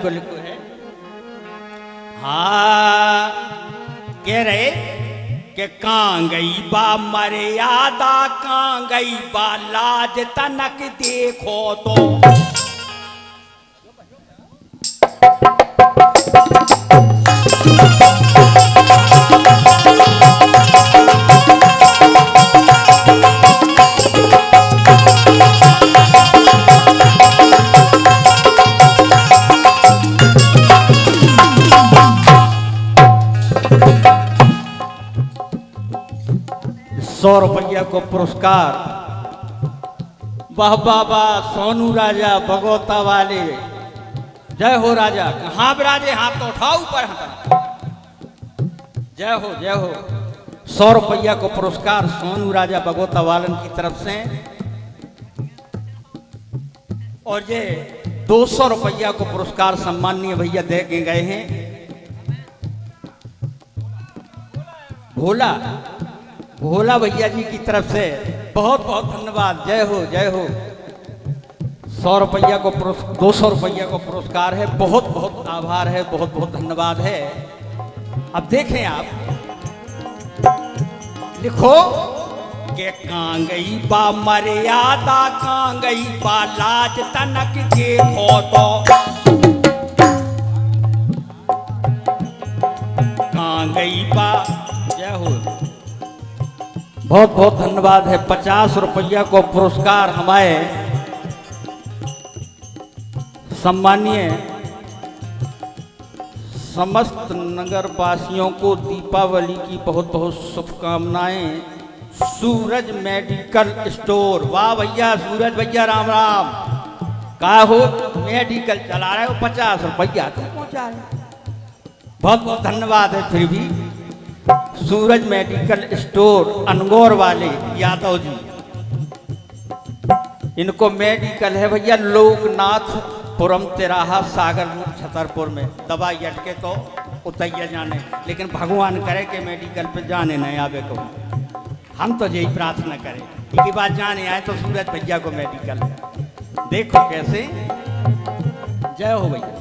को लिखो है। हाँ कह रहे कि कां गई बा मर्यादा, कां गई बा लाज तनक देखो तो। ₹100 को पुरस्कार वाह बाबा सोनू राजा बगोता वाले, जय हो राजा। कहाँ विराजे, हाथ तो उठाओ ऊपर, जय हो जय हो। ₹100 को पुरस्कार सोनू राजा बगोता वालन की तरफ से, और ये ₹200 को पुरस्कार सम्माननीय भैया दे के गए हैं भोला भोला भैया जी की तरफ से। बहुत बहुत धन्यवाद, जय हो जय हो। ₹100 को ₹200 को पुरस्कार है, बहुत बहुत आभार है, बहुत बहुत धन्यवाद है। अब देखें आप, लिखो कि कां गई बा मर्यादा, कां गई बा लाज तनक देखो तो। कां गई बा, जय हो। बहुत बहुत धन्यवाद है। ₹50 को पुरस्कार हमारे सम्मानीय समस्त नगर वासियों को दीपावली की बहुत बहुत शुभकामनाएं। सूरज मेडिकल स्टोर, वाह भैया सूरज भैया, राम राम। का हो मेडिकल चला रहे हो, ₹50 तो पहुंचा रहे, बहुत बहुत धन्यवाद है। फिर भी सूरज मेडिकल स्टोर अनगौर वाले यादव जी, इनको मेडिकल है भैया लोकनाथपुरम तिराहा सागर रोड छतरपुर में। दवाई अटके तो उतैया जाने, लेकिन भगवान करे कि मेडिकल पे जाने नहीं आवे को। हम तो यही प्रार्थना करें कि बात जाने आए तो सूरज भैया को मेडिकल है। देखो कैसे, जय हो भैया।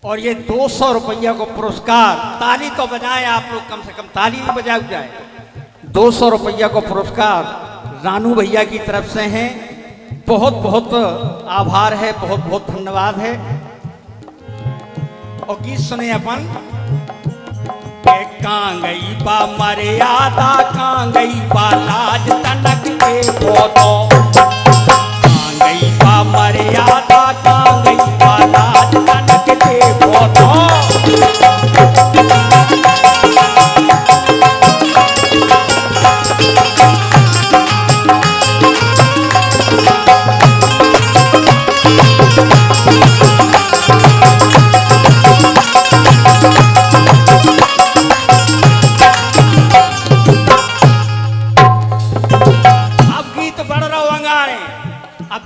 और ये ₹200 को पुरस्कार, ताली तो बजाएं आप लोग, कम से कम ताली ही बजाओ जाए। ₹200 को पुरस्कार रानू भैया की तरफ से है, बहुत बहुत आभार है, बहुत बहुत धन्यवाद है। और गीत सुने अपन, कां गई बा मर्यादा, कां गई बा लाज तनक देखो तो। कां गई बा मर्यादा, कां गई बा लाज तनक देखो तो।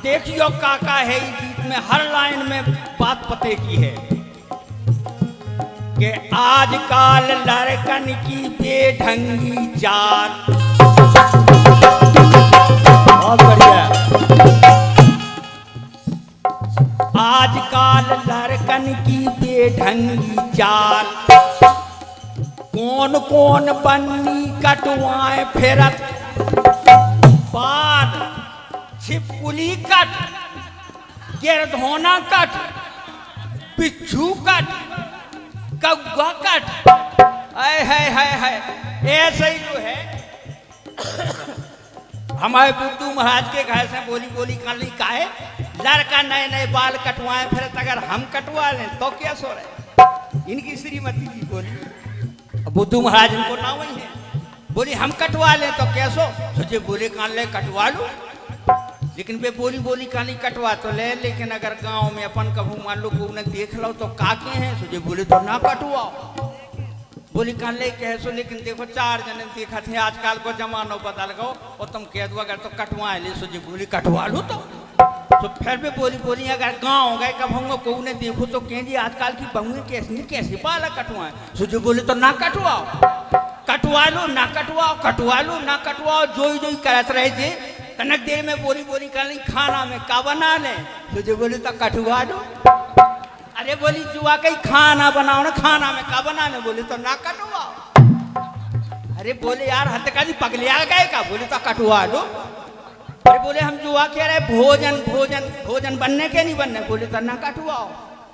देखियो काका है इस गीत में, हर लाइन में बात पते की है कि आजकल लड़कन की बेढंगी चाल। बहुत बढ़िया। आजकल लड़कन की बेढंगी चाल, कौन कौन बन्नी कटवाए फिरत, बाल छिपकुली कट, गिरधोना कट, पिच्छू कट, कौवा कट। है ऐसे ही जो है हमारे बुद्धू महाराज के घर से बोली बोली कर ली, काहे लड़का नए नए बाल कटवाए फिर अगर हम कटवा लें तो क्या सो रहे। इनकी श्रीमती जी बोली, बुद्धू महाराज इनको ना वही है, बोली हम कटवा लें तो क्या सो। सोचे बोले कान ले कटवा लो, लेकिन वे बोली बोली कहानी कटवा तो ले, लेकिन अगर गांव में अपन कभू मान लो को उन्हें देख लो तो काके हैं, सोचे बोले तो ना कटवाओ। बोली कान ले कह सो, लेकिन देखो 4 जने देखा थे, आजकल को जमाना बदल गो और तुम कह दो अगर तो कटवाए ले, सोचे बोली कटवा लो। तो फिर भी बोली बोली अगर गाँव गए कभूंगा को उन्हें देखो तो कहें जी आजकल की बहुएं कैसे बाल कटवाए, सोचे बोले तो ना कटवाओ। कटवा लो ना कटवाओ, कटवा लो ना कटवाओ, जो ही करत रहे थे तनक देर में बोली बोली कर ली खाना में का बना ले तुझे बोले तो कठुआ दो। अरे बोली जुआ कहीं खाना बनाओ ना, खाना में का बनाने बोले तो ना कटवाओ। अरे बोले यार हथकाली पगले आ गए का बोले तो कटवा दो। अरे बोले हम जुआ कह रहे भोजन भोजन भोजन बनने के नहीं बनने बोले तो ना कटवाओ।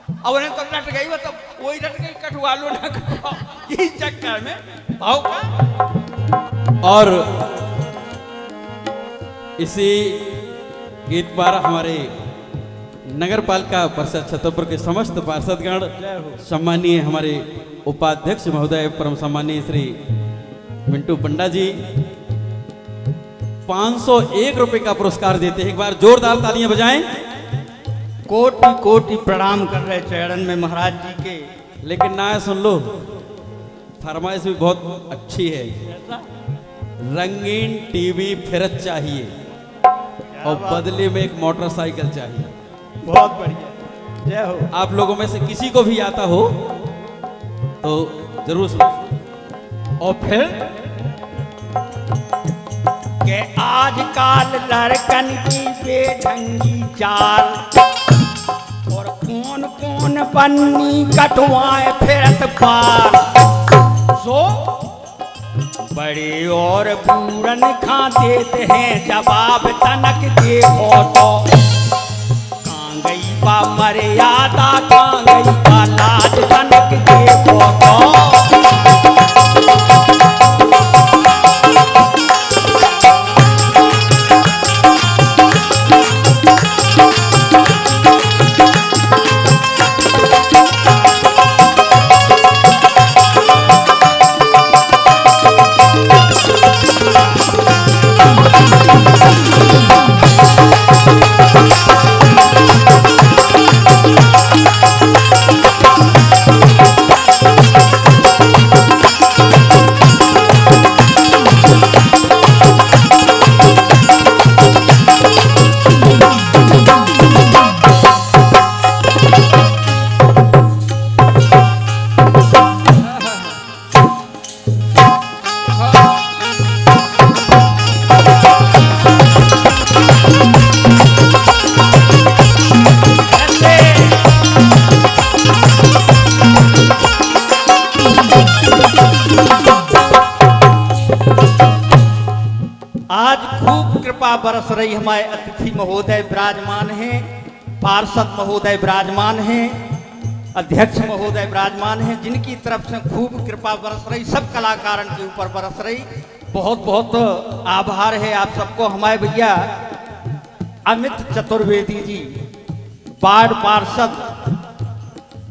अब उन्हें तो लट गई मतलब वही लट गई कटवा लो ना कटवाओ, इस चक्कर में भाव का। और इसी गीत पर हमारे नगर पालिका परिषद छतरपुर के समस्त पार्षदगण, सम्मानीय हमारे उपाध्यक्ष महोदय परम सम्मानीय श्री मिंटू पंडा जी 501 रुपए का पुरस्कार देते हैं। एक बार जोरदार तालियां बजाएं। कोटि कोटि प्रणाम कर रहे चरण में महाराज जी के। लेकिन ना सुन लो, फरमाइश भी बहुत अच्छी है। रंगीन टीवी फिर चाहिए और बदले में एक मोटरसाइकिल चाहिए। बहुत बढ़िया, जय हो। आप लोगों में से किसी को भी आता हो तो जरूर सुनो। और फिर के आजकल लड़कन की बेढंगी चाल और कौन कौन पन्नी कटवाए फिरत पार। सो बड़े और बूढ़न खा देते हैं जवाब तनक देखो तो। गई बा मर्यादा कहाँ गई बा लाज तनक देखो तो। आज खूब कृपा बरस रही, हमारे अतिथि महोदय विराजमान हैं, पार्षद महोदय विराजमान हैं, अध्यक्ष महोदय विराजमान हैं, जिनकी तरफ से खूब कृपा बरस रही, सब कलाकारों के ऊपर बरस रही। बहुत बहुत आभार है आप सबको। हमारे भैया अमित चतुर्वेदी जी वार्ड पार्षद,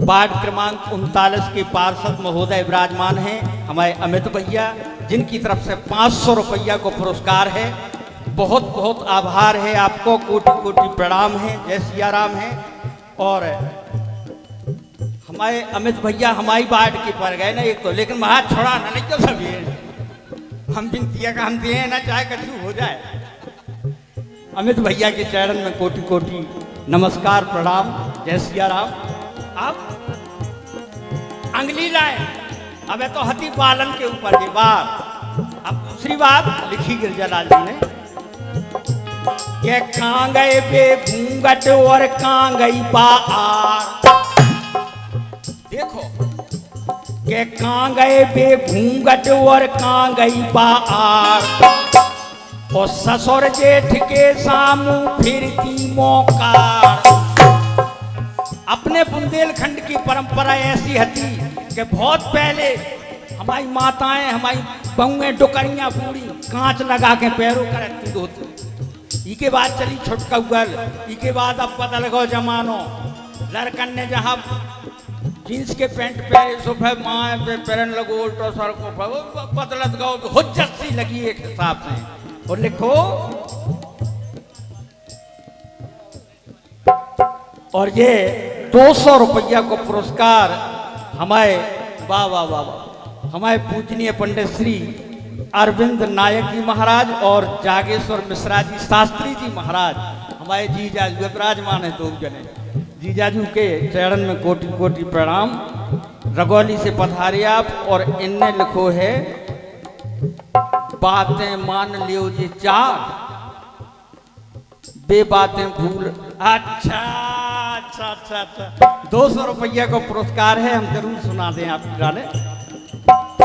वार्ड क्रमांक 39 के पार्षद महोदय विराजमान हैं, हमारे अमित भैया, जिनकी तरफ से 500 रुपया को पुरस्कार है। बहुत बहुत आभार है आपको, कोटि कोटि प्रणाम है, जय सिया राम है। और हमारे अमित भैया हमारी वार्ड के पर गए ना एक तो, लेकिन वहाँ छोड़ा ना, नहीं तो सब ये हम बिनतिया का हम दिए ना, चाहे कछु हो जाए। अमित भैया के चरण में कोटि कोटि नमस्कार प्रणाम, जय सिया राम। अब अंगली लाए, अब तो हती पालन के ऊपर की बात। अब दूसरी बात लिखी गिरजालाल जी ने कि कहाँ गए बे घूंघट और कहाँ गई बार। देखो कि कहाँ गए बे घूंघट और कहाँ गई बार, और ससुर जेठ के सामू फिरती मौकार। अपने बुंदेलखंड की परंपरा ऐसी थी कि बहुत पहले हमारी माताएं, हमारी बहुएं डुकरियां पूरी कांच लगा के पैरों का रखती धोती। इसके बाद चली छुटका उगल, इसके बाद अब पता लगो जमानो लड़कन ने जहाँ जींस के पैंट पहने सुबह माँ पे पैरन लगो उल्टो सर को बदलत गो तो हुज्जत सी लगी एक हिसाब से। और लिखो, और ये 200 रुपया को पुरस्कार हमारे वाह वाह वाह वाह हमारे पूजनीय पंडित श्री अरविंद नायक जी महाराज और जागेश्वर मिश्रा जी शास्त्री जी महाराज, हमारे जीजाजू विराजमान है, 2 जने जीजाजू के चरण में कोटि कोटि प्रणाम। रगौली से पधारे आप। और इनने लिखो है, बातें मान लियो जी 4 बे बातें भूल। अच्छा अच्छा अच्छा अच्छा, 200 रुपया का पुरस्कार है, हम जरूर सुना दें आपके गाने।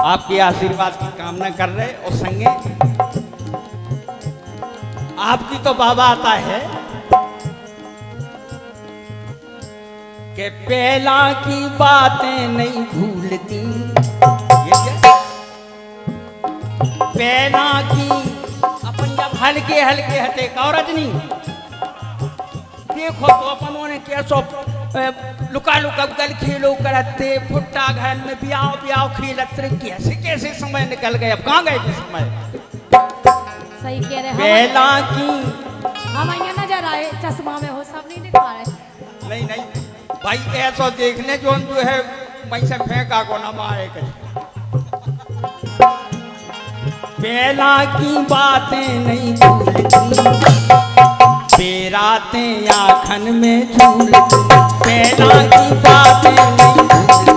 आपके आशीर्वाद की कामना कर रहे और संगे आपकी तो बाबा आता है कि पहला की बातें नहीं भूलती, ये क्या? पहला की अपन जब हल्के हल्के हटे और रजनी देखो तो अपन ने कैसो लुका लुका गल खेलो करते फुट्टा घर में ब्याह ब्याह खेलत कैसे कैसे समय निकल गए, अब कहाँ गए थे समय। सही कह रहे हैं पहला की हम यहाँ नजर आए चश्मा में हो, सब नहीं दिखा रहे। नहीं नहीं भाई ऐसा देखने जो है वहीं से फेंका को ना मारे कर। पहला की बातें नहीं भूलती, बेरातें आँखन में झूलती। पहला की बातें नहीं भूलती,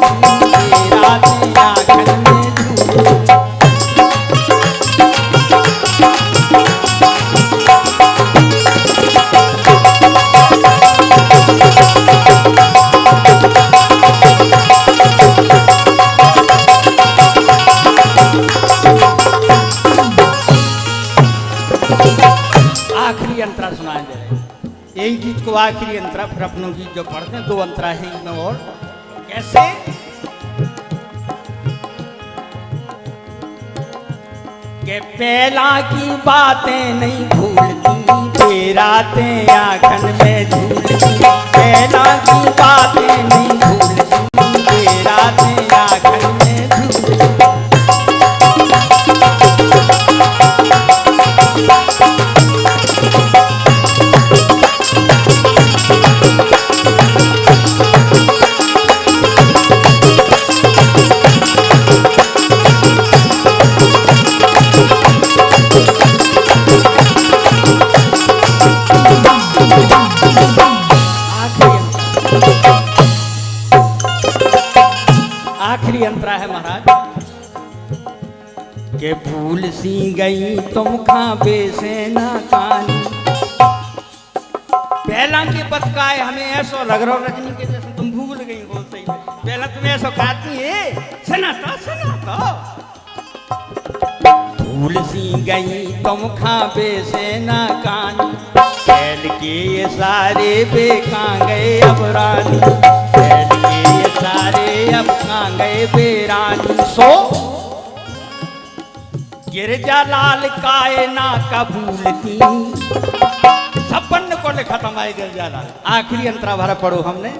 बेरातें आँखन में झूलती। आखिरी अंतरा सुनाए दे रहे, यही गीत को आखिरी अंतरा, फिर अपनों गीत जो पढ़ते हैं 2 अंतरा है इनमें। और कैसे कि पहला की बातें नहीं भूलती, बेरातें आँखन में झूलती। पहला की बातें नहीं भूलती, बेरातें आँखन में झूलती। आखिरी अंतरा है महाराज के भूल सी गई तुम खाबे से ना कानी। पहला की बतकाए हमें ऐसा लग रहा रजनी के जैसे तुम भूल गई हो। सही में पहला तुम्हें ऐसा खाती है सुनाता सुनाता। भूल सी गई तुम खाबे से ना कानी, फैल के ये सारे बेका गए अब रानी। फैल के ये सारे अब कहाँ गए बेरानी। सो गिरजा लाल काए ना कबूलती, छप्पन को खत्म आए गिरजा लाल। आखिरी अंतरा भरा पढ़ो हमने।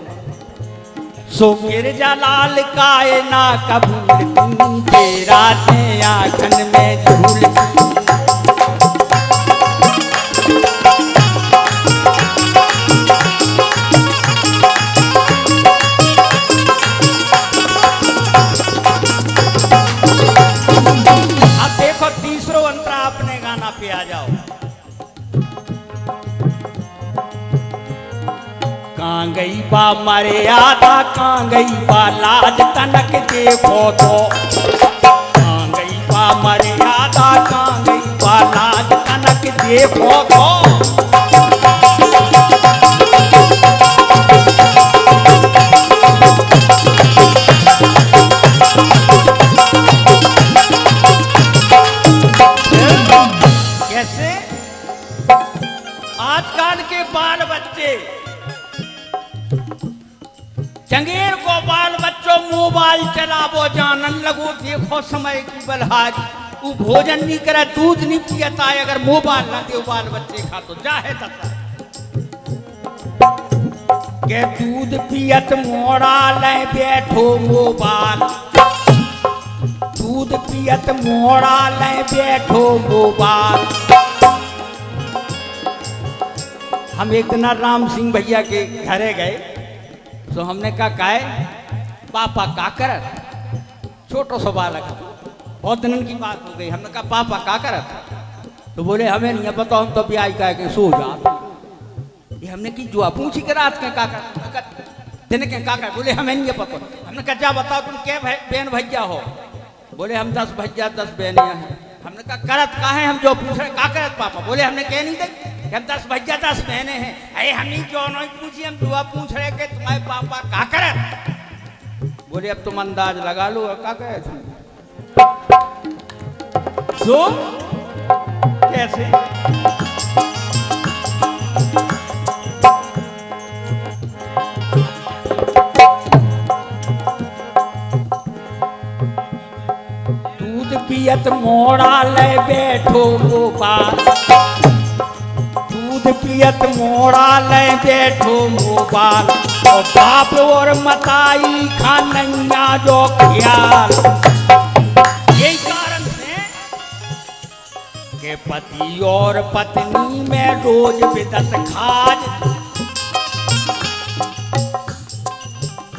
सो गिरजा लाल काए ना कबूलती, बेरातें आँखन में झूलती। अब देखो तीसरो अंतरा अपने गाना पे आ जाओ। कहाँ गई बा मर्यादा, कहाँ गई बा लाज तनक देखो तो। कहाँ गई बा मर्यादा, कहाँ गई बा लाज तनक देखो तो। कैसे आजकल के बाल बच्चे चंगेर को बाल बच्चों मोबाइल चलावो जानन लगो। देखो समय की बलहारी, वो भोजन नहीं करे दूध नहीं पियता है, अगर मोबाइल ना दो बाल बच्चे खा तो जाहे तथा के दूध पियत मोड़ा ले बैठो मोबाइल। दूध पियत मोड़ा ले बैठो मोबाइल। हम एक दिन राम सिंह भैया के घरे गए तो हमने कहा काहे पापा का करत। छोटो सा बालक, बहुत दिन की बात हो गई। हमने कहा पापा का करत, तो बोले हमें नहीं पता, हम तो ब्याह कह के सो जा। ये हमने की जुआ पूछी के रात के काका दिन के काका, बोले हमें नहीं पता। हमने कहा जा बताओ तुम क्या बहन भैया हो। बोले हम 10 भैया 10 बहनियां हैं। हमने कहा करत का है, हम जो पूछ रहे का करत पापा। बोले हमने कह नहीं दे हम 10 भैया 10 बहने हैं। अरे हमी क्यों नहीं पूछी, हम दुआ पूछ रहे कि तुम्हारे पापा का करे। बोले अब तुम अंदाज लगा लो और का करे तुम। सो कैसे पियत मोड़ा ले बैठो गोपाल, दूध पियत मोड़ा ले बैठो गोपाल, और बाप और मताई खानैया जो ख्याल। यही कारण है कि पति और पत्नी में रोज बिदत खाज।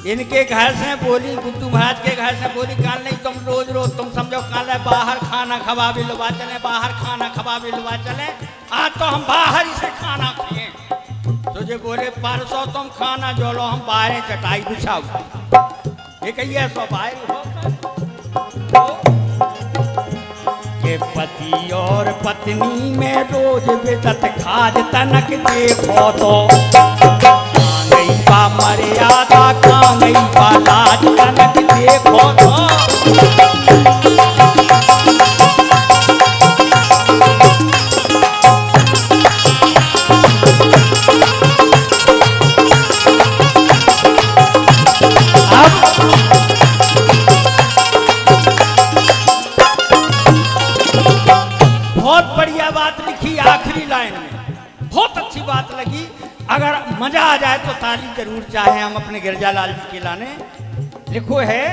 इनके घर से बोली, गुड्डू महाराज के घर से बोली, काल नहीं तुम रोज रोज तुम समझो काल है बाहर खाना खवा भी लुवा चले, बाहर खाना खवा भी लुवा चले। आज तो हम बाहर ही से खाना खाए। तुझे बोले परसों तुम खाना जो लो हम बाहर चटाई बिछाओ। ये कहिए सो बाहर हो के पति और पत्नी में रोज बिदत खाज। तनक देखो तो बा मर्यादा कांगई बा लाज। तनक देखो तो अब बहुत बढ़िया बात लिखी आखिरी लाइन में, बहुत अच्छी बात लगी। अगर मजा आ जाए तो ताली जरूर चाहे हम अपने गिरजालाल जी के लाने। लिखो है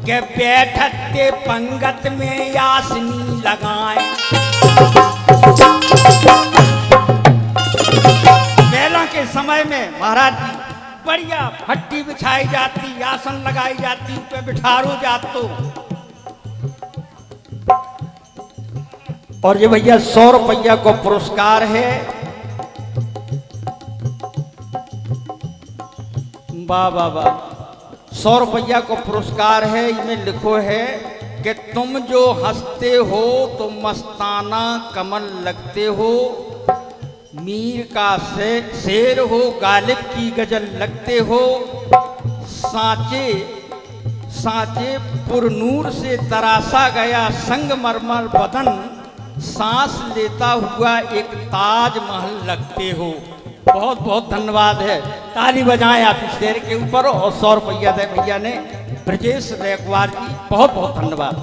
कि बैठते पंगत में यासनी लगाएं। पहला के समय में महाराज जी बढ़िया हट्टी बिछाई जाती, आसन लगाई जाती, पे बिठारो जातो। और ये भैया 100 रुपया को पुरस्कार है। वाह वाह वाह, 100 रुपया को पुरस्कार है। इसमें लिखो है कि तुम जो हंसते हो तो मस्ताना कमल लगते हो, मीर का शेर हो गालिब की गजल लगते हो, सांचे सांचे पुरनूर से तरासा गया संगमरमर बदन, सांस लेता हुआ एक ताजमहल लगते हो। बहुत बहुत धन्यवाद है, ताली बजाएं आप इस शेर के ऊपर। और 100 रुपया दे भैया ने ब्रजेश रेकवार जी, बहुत बहुत धन्यवाद।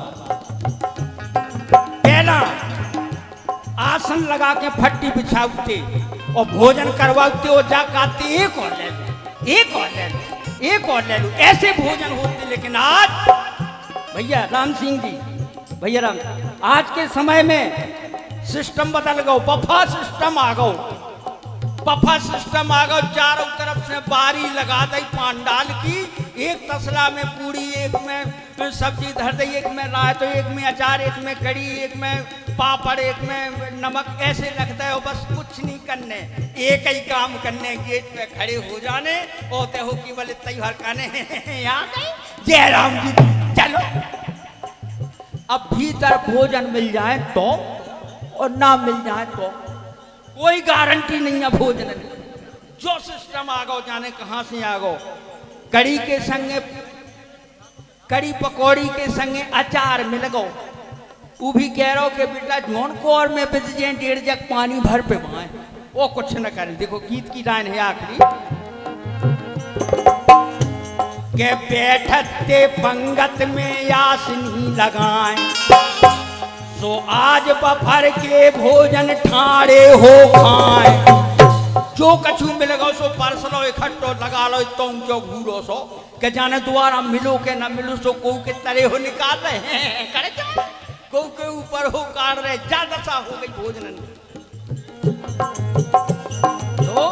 पहला आसन लगा के फट्टी बिछाते और भोजन करवाते और जा कहते एक और ले लो, एक और ले लो, एक और ले लो, ऐसे भोजन होते। लेकिन आज भैया राम सिंह जी, भैया राम, आज के समय में सिस्टम बदल गो, बफा सिस्टम आ गो, बफा सिस्टम आ गो। चारों तरफ से बारी लगा दी पांडाल की, एक तसला में पूरी, एक में सब्जी धर दी, एक में रायत, एक में अचार, एक में कड़ी, एक में पापड़, एक में नमक, ऐसे लगता है। बस कुछ नहीं करने, एक ही काम करने, गेट पे खड़े हो जाने और ते हो कि बोले त्योहार खाने यहाँ जय राम जी चलो। अब भीतर भोजन मिल जाए तो और ना मिल जाए तो कोई गारंटी नहीं है भोजन की। जो सिस्टम आ गो जाने कहां से आ गो। कड़ी के संगे, कड़ी पकौड़ी के संगे अचार मिल गो। वो भी कह रहा हो कि बेटा जौन को और में बिज जाए 1.5 जग पानी भर पे भाए, वो कुछ न करे। देखो गीत की लाइन है आखिरी के बैठते पंगत में यासनी लगाएं, तो आज बफर के भोजन ठाड़े हो खाएं। जो कछु मिलेगा सो परसलो इकट्ठो लगा लो, तुम जो घूरो सो के जाने दोबारा मिलो के ना मिलो सो को के तरह हो निकाल रहे हैं, करे को के ऊपर हो काट रहे, ज्यादा सा हो गई भोजन। तो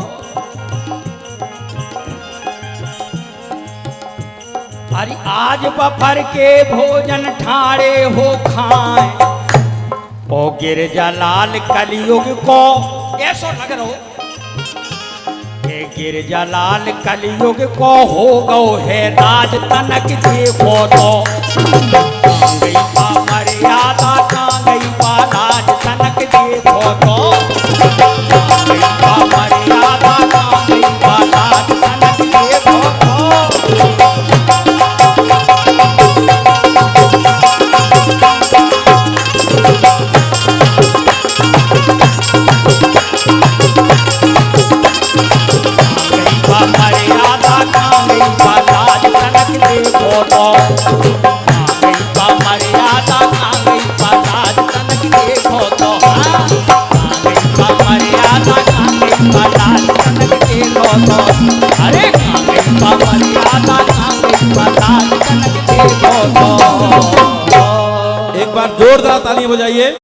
अरे आज बफर के भोजन ठाड़े हो खाएं, ओ गिरजालाल कलयुग को ऐसो लग रहा हो कि गिरजालाल कलयुग को हो गो है राज। तनक देखो तो कांगई पा मर्यादा, कांगई पा राज। तनक देखो देखो तो मर्यादा कांगई बालाज तनक देखो तो मर्यादा कांगई बालाज तनक देखो तो मर्यादा कांगई बालाज तनक देखो तो मर्यादा कांगई बालाज तनक देखो तो अरे कांगई मर्यादा कांगई बालाज तनक देखो तो एक बार जोरदार तालियां बजाइए।